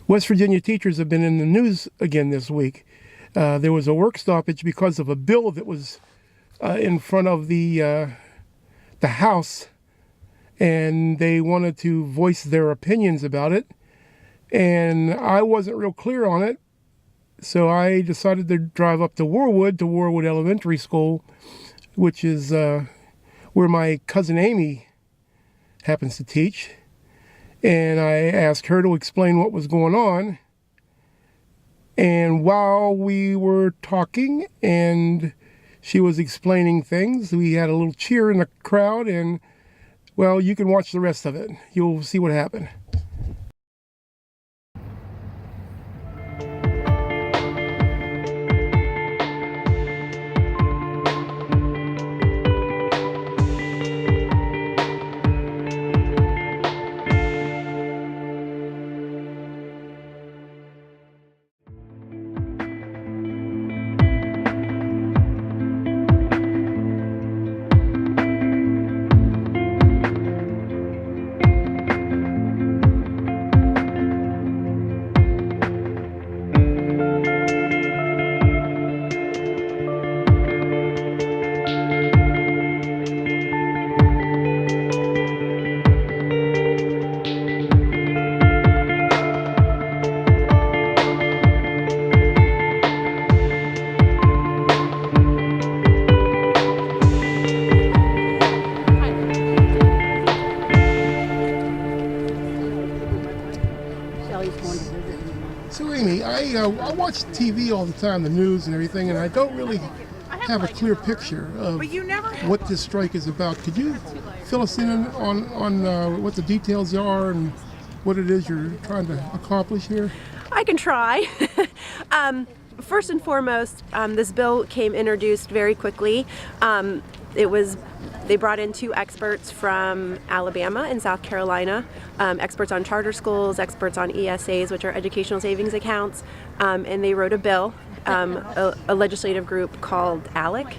West Virginia teachers have been in the news again this week. There was a work stoppage because of a bill that was in front of the House, and they wanted to voice their opinions about it. And I wasn't real clear on it, so I decided to drive up to Warwood Elementary School, which is where my cousin Amy happens to teach. And I asked her to explain what was going on. And while we were talking and she was explaining things, we had a little cheer in the crowd, and, well, you can watch the rest of it. You'll see what happened. So Amy, I watch TV all the time, the news and everything, and I don't really have a clear picture of what this strike is about. Could you fill us in on what the details are and what it is you're trying to accomplish here? I can try. First and foremost, this bill came introduced very quickly. They brought in two experts from Alabama and South Carolina, experts on charter schools, experts on ESAs, which are educational savings accounts, and they wrote a bill, a legislative group called ALEC.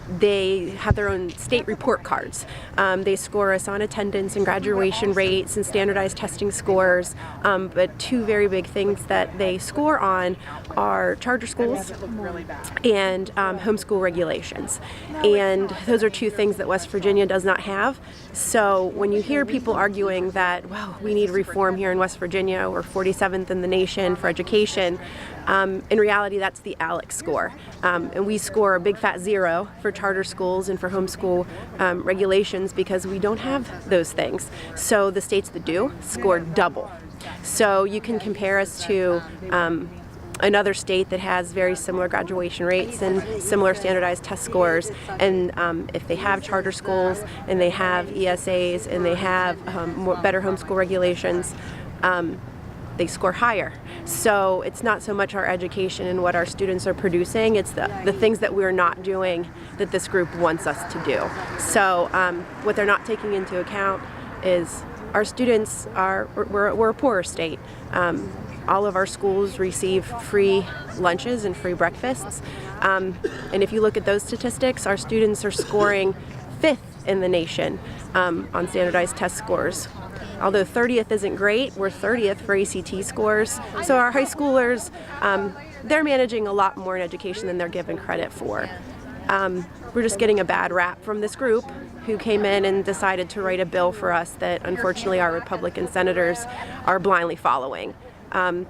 They have their own state report cards. They score us on attendance and graduation rates and standardized testing scores, but two very big things that they score on are charter schools and homeschool regulations. And those are two things that West Virginia does not have. So when you hear people arguing that, well, we need reform here in West Virginia, we're 47th in the nation for education, in reality, that's the ALEC score. And we score a big fat 0 for charter schools and for homeschool regulations because we don't have those things. So the states that do score double. So you can compare us to another state that has very similar graduation rates and similar standardized test scores, and if they have charter schools and they have ESAs and they have better homeschool regulations, they score higher. So it's not so much our education and what our students are producing, it's the things that we're not doing that this group wants us to do. So what they're not taking into account is our students we're a poorer state. All of our schools receive free lunches and free breakfasts. And if you look at those statistics, our students are scoring 5th in the nation on standardized test scores. Although 30th isn't great, we're 30th for ACT scores. So our high schoolers, they're managing a lot more in education than they're given credit for. We're just getting a bad rap from this group who came in and decided to write a bill for us that unfortunately our Republican senators are blindly following.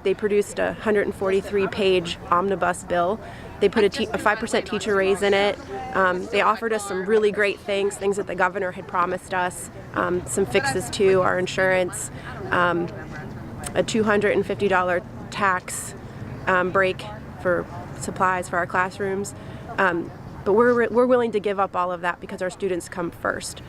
They produced a 143-page omnibus bill. They put a 5% teacher raise in it. They offered us some really great things that the governor had promised us, some fixes to our insurance, a $250 tax break for supplies for our classrooms. But we're willing to give up all of that because our students come first.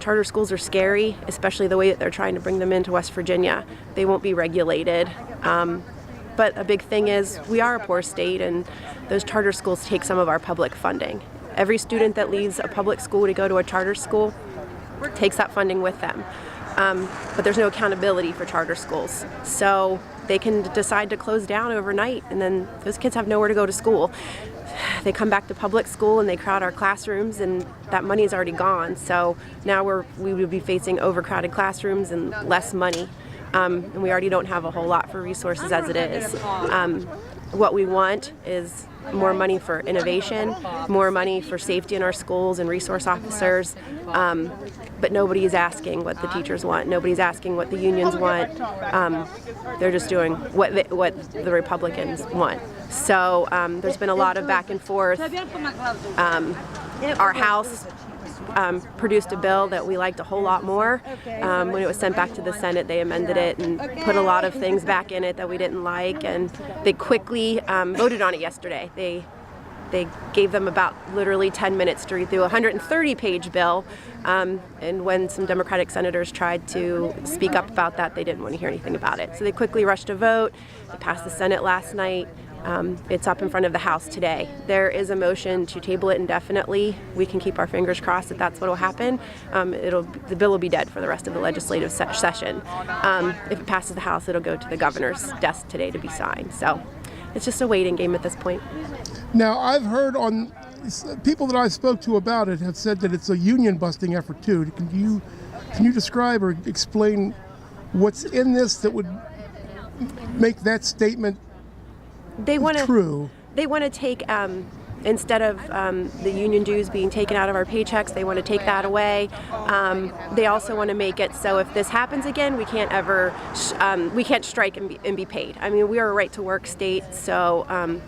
Charter schools are scary, especially the way that they're trying to bring them into West Virginia. They won't be regulated. But a big thing is we are a poor state, and those charter schools take some of our public funding. Every student that leaves a public school to go to a charter school takes that funding with them. But there's no accountability for charter schools. So they can decide to close down overnight, and then those kids have nowhere to go to school. They come back to public school and they crowd our classrooms, and that money is already gone. So now we will be facing overcrowded classrooms and less money and we already don't have a whole lot for resources as it is. What we want is more money for innovation, more money for safety in our schools and resource officers, but nobody's asking what the teachers want. Nobody's asking what the unions want. They're just doing what the Republicans want. So there's been a lot of back and forth. Our House produced a bill that we liked a whole lot more. When it was sent back to the Senate, they amended it and put a lot of things back in it that we didn't like, and they quickly voted on it yesterday. They gave them about literally 10 minutes to read through a 130-page bill, and when some Democratic senators tried to speak up about that, they didn't want to hear anything about it. So they quickly rushed a vote. It passed the Senate last night. It's up in front of the House today. There is a motion to table it indefinitely. We can keep our fingers crossed that that's what will happen. The bill will be dead for the rest of the legislative session. If it passes the House, it'll go to the governor's desk today to be signed. So it's just a waiting game at this point. Now, I've heard on people that I spoke to about it have said that it's a union-busting effort too. Can you describe or explain what's in this that would make that statement true? They want to take, instead of the union dues being taken out of our paychecks, they want to take that away. They also want to make it so if this happens again, we can't ever, we can't strike and be paid. I mean, we are a right-to-work state, so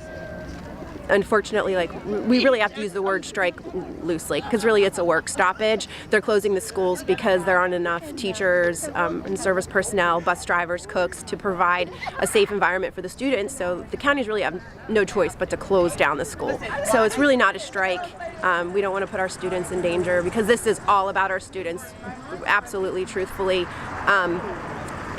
unfortunately, we really have to use the word strike loosely, because really it's a work stoppage. They're closing the schools because there aren't enough teachers and service personnel, bus drivers, cooks to provide a safe environment for the students. So the counties really have no choice but to close down the school. So it's really not a strike. We don't want to put our students in danger, because this is all about our students, absolutely, truthfully.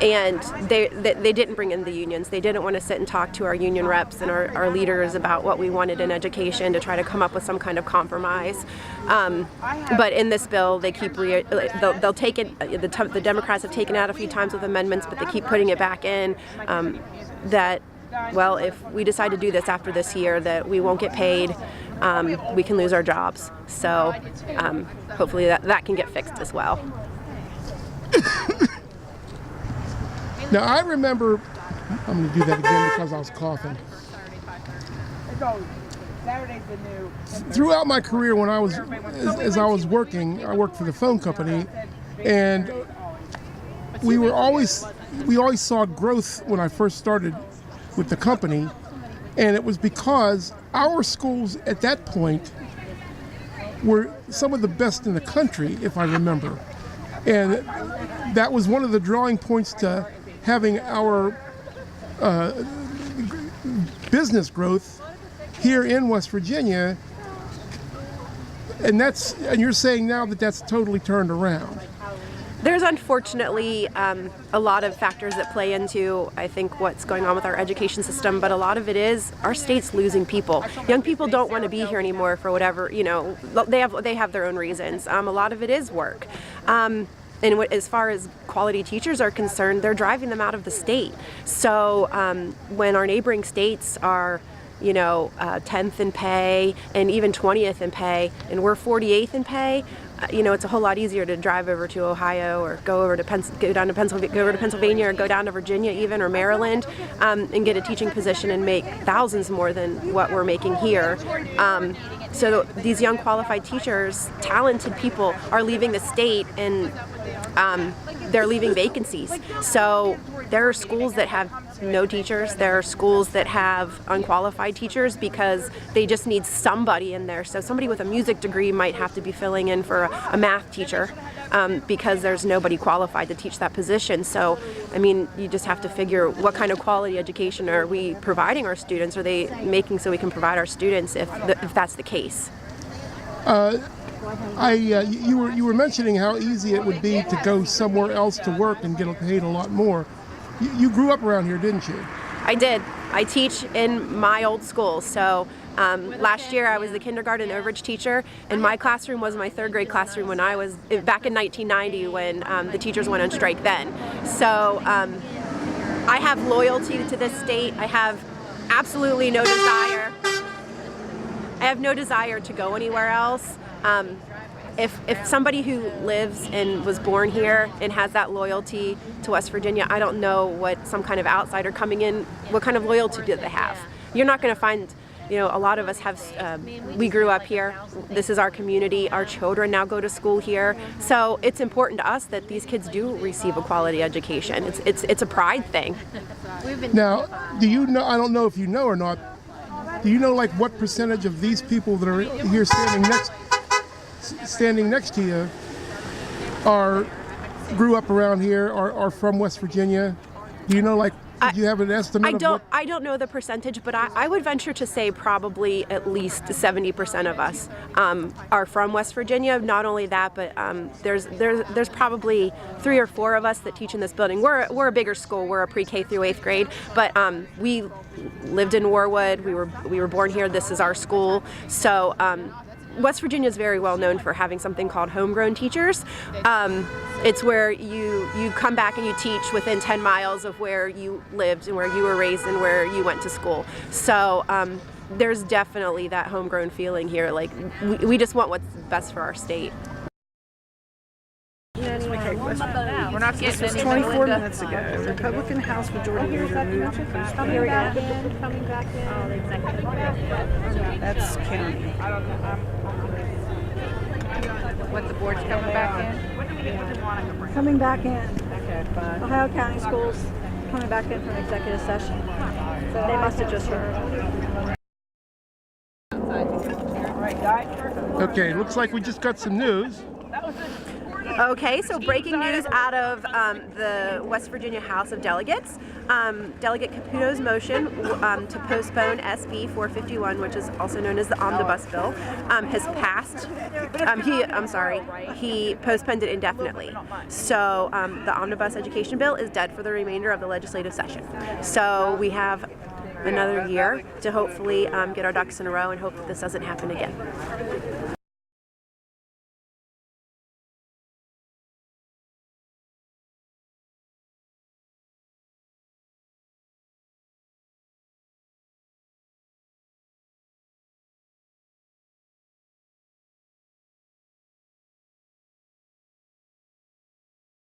And they didn't bring in the unions. They didn't want to sit and talk to our union reps and our leaders about what we wanted in education to try to come up with some kind of compromise. But in this bill, they keep they'll take it. The Democrats have taken it out a few times with amendments, but they keep putting it back in. That, well, if we decide to do this after this year, that we won't get paid. We can lose our jobs. So hopefully that can get fixed as well. Now, I remember, I'm going to do that again because I was coughing. Throughout my career, when I was working, I worked for the phone company, and we always saw growth when I first started with the company, and it was because our schools at that point were some of the best in the country, if I remember. And that was one of the drawing points to having our business growth here in West Virginia, and you're saying now that that's totally turned around. There's unfortunately a lot of factors that play into, I think, what's going on with our education system, but a lot of it is our state's losing people. Young people don't want to be here anymore for whatever, they have their own reasons. A lot of it is work. And as far as quality teachers are concerned, they're driving them out of the state. So when our neighboring states are, 10th in pay and even 20th in pay, and we're 48th in pay, it's a whole lot easier to drive over to Ohio or go down to Pennsylvania or go down to Virginia even, or Maryland, and get a teaching position and make thousands more than what we're making here. So these young qualified teachers, talented people, are leaving the state, and they're leaving vacancies. So there are schools that have no teachers. There are schools that have unqualified teachers because they just need somebody in there. So somebody with a music degree might have to be filling in for a math teacher because there's nobody qualified to teach that position. So, you just have to figure what kind of quality education are we providing our students? Are they making so we can provide our students if that's the case? You were mentioning how easy it would be to go somewhere else to work and get paid a lot more. You grew up around here, didn't you? I did. I teach in my old school. So last year I was the kindergarten overage teacher, and my classroom was my third grade classroom when I was back in 1990 when the teachers went on strike then. So I have loyalty to this state. I have absolutely no desire. I have no desire to go anywhere else. if somebody who lives and was born here and has that loyalty to West Virginia, I don't know what some kind of outsider coming in, what kind of loyalty do they have? You're not going to find, you know, a lot of us have, we grew up here. This is our community. Our children now go to school here. So it's important to us that these kids do receive a quality education. It's a pride thing. Now, do you know, I don't know if you know or not, do you know like what percentage of these people that are here standing next to you grew up around here, are from West Virginia? Do you know, like, do you have an estimate? I don't know the percentage, but I would venture to say probably at least 70% of us are from West Virginia. Not only that, but there's probably 3 or 4 of us that teach in this building. We're a bigger school. We're a pre-K through 8th grade, but we lived in Warwood. We were born here. This is our school. So West Virginia is very well known for having something called homegrown teachers. It's where you come back and you teach within 10 miles of where you lived and where you were raised and where you went to school. So there's definitely that homegrown feeling here. Like we just want what's best for our state. We're not this was 24 minutes ago. Republican House Majority Leader moved to Coming back in. Oh, the executive. That's county. What, the board's coming back in? Coming back in. Ohio County Schools coming back in from executive session. So they must have just heard. Okay, looks like we just got some news. Okay, so breaking news out of the West Virginia House of Delegates. Delegate Caputo's motion to postpone SB 451, which is also known as the Omnibus Bill, has passed. He postponed it indefinitely. So the Omnibus Education Bill is dead for the remainder of the legislative session. So we have another year to hopefully get our ducks in a row and hope that this doesn't happen again.